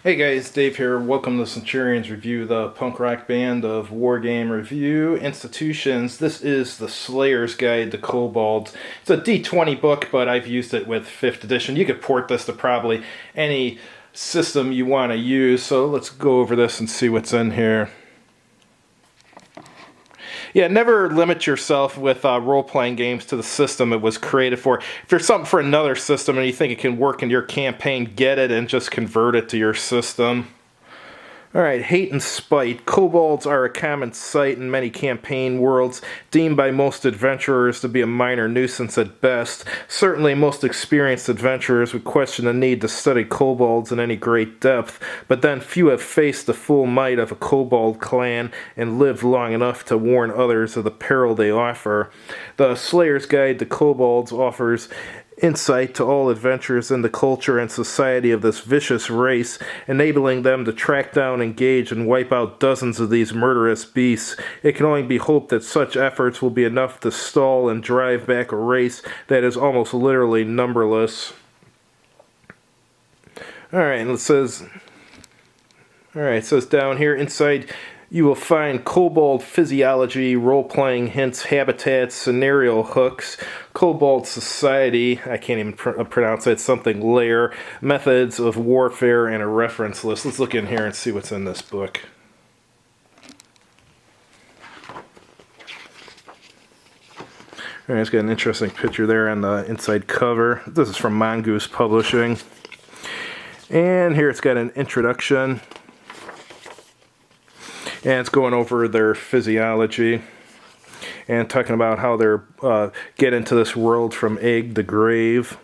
Hey guys, Dave here. Welcome to Centurion's Review, the punk rock band of Wargame Review Institutions. This is the Slayer's Guide to Kobolds. It's a D20 book, but I've used it with 5th edition. You could port this to probably any system you want to use, so let's go over this and see what's in here. Yeah, never limit yourself with role-playing games to the system it was created for. If there's something for another system and you think it can work in your campaign, get it and just convert it to your system. Alright, hate and spite. Kobolds are a common sight in many campaign worlds, deemed by most adventurers to be a minor nuisance at best. Certainly most experienced adventurers would question the need to study kobolds in any great depth, but then few have faced the full might of a kobold clan and lived long enough to warn others of the peril they offer. The Slayer's Guide to Kobolds offers insight to all adventurers in the culture and society of this vicious race, enabling them to track down, engage, and wipe out dozens of these murderous beasts. It can only be hoped that such efforts will be enough to stall and drive back a race that is almost literally numberless. Alright, it says down here, inside you will find kobold physiology, role-playing hints, habitats, scenario hooks, kobold society, I can't even pronounce it, something Lair, methods of warfare, and a reference list. Let's look in here and see what's in this book. Alright, it's got an interesting picture there on the inside cover. This is from Mongoose Publishing. And here it's got an introduction. And it's going over their physiology and talking about how they're get into this world from egg to grave.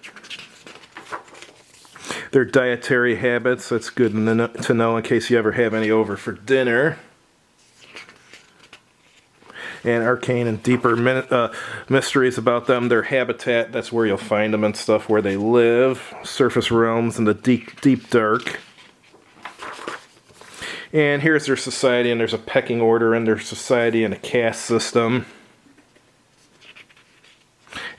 Their dietary habits, that's good to know in case you ever have any over for dinner. And arcane and deeper mysteries about them. Their habitat, that's where you'll find them and stuff, where they live. Surface realms and the deep dark. And here's their society, and there's a pecking order in their society and a caste system.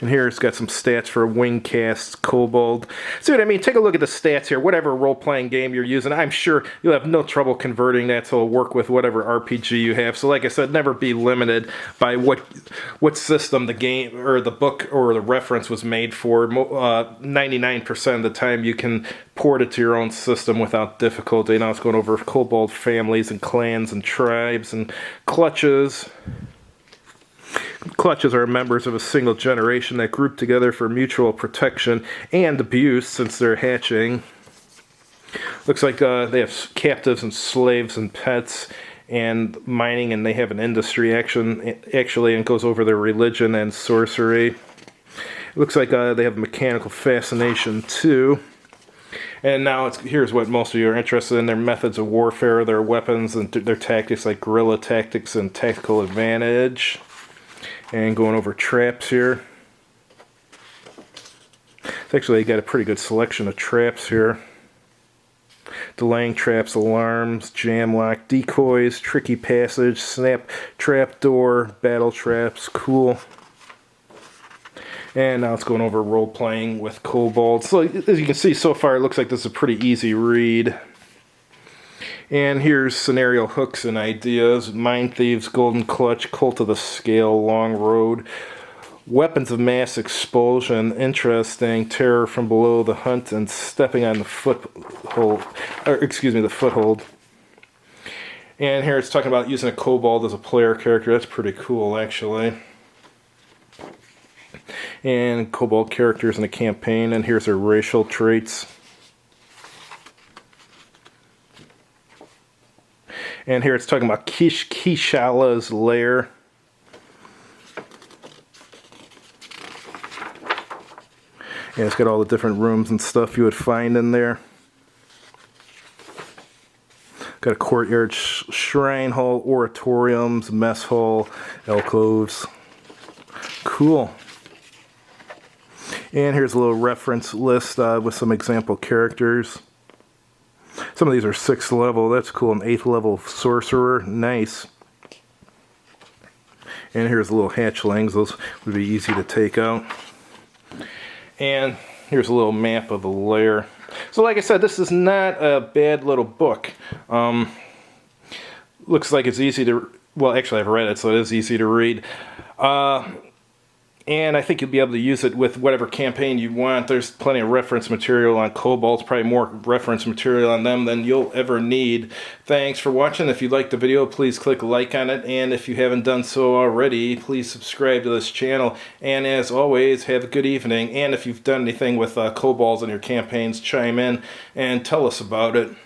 And here it's got some stats for wing cast, kobold. See what I mean? Take a look at the stats here. Whatever role-playing game you're using, I'm sure you'll have no trouble converting that to work with whatever RPG you have. So like I said, never be limited by what system the game or the book or the reference was made for. 99% of the time you can port it to your own system without difficulty. Now it's going over kobold families and clans and tribes and clutches. Clutches are members of a single generation that group together for mutual protection and abuse since they're hatching. Looks like they have captives and slaves and pets and mining, and they have an industry actually, and goes over their religion and sorcery. It looks like they have mechanical fascination too. And now here's what most of you are interested in: their methods of warfare, their weapons, and their tactics like guerrilla tactics and tactical advantage. And going over traps here. It's actually got a pretty good selection of traps here. Delaying traps, alarms, jam lock, decoys, tricky passage, snap, trap door, battle traps. Cool. And now it's going over role-playing with kobolds. So as you can see so far, it looks like this is a pretty easy read. And here's scenario hooks and ideas: Mind Thieves, Golden Clutch, Cult of the Scale, Long Road, Weapons of Mass Expulsion, Interesting, Terror from Below, The Hunt, and Stepping on the Foothold. The Foothold. And here it's talking about using a kobold as a player character. That's pretty cool, actually. And kobold characters in a campaign. And here's their racial traits. And here it's talking about Kishala's Lair. And it's got all the different rooms and stuff you would find in there. Got a courtyard, shrine hall, oratoriums, mess hall, alcoves. Cool. And here's a little reference list with some example characters. Some of these are 6th level. That's cool. An 8th level sorcerer. Nice. And here's the little hatchlings. Those would be easy to take out. And here's a little map of the lair. So like I said, this is not a bad little book. Looks like it's easy to... Well, actually, I've read it, so it is easy to read. And I think you'll be able to use it with whatever campaign you want. There's plenty of reference material on Kobolds, probably more reference material on them than you'll ever need. Thanks for watching. If you liked the video, please click like on it. And if you haven't done so already, please subscribe to this channel. And as always, have a good evening. And if you've done anything with Kobolds in your campaigns, chime in and tell us about it.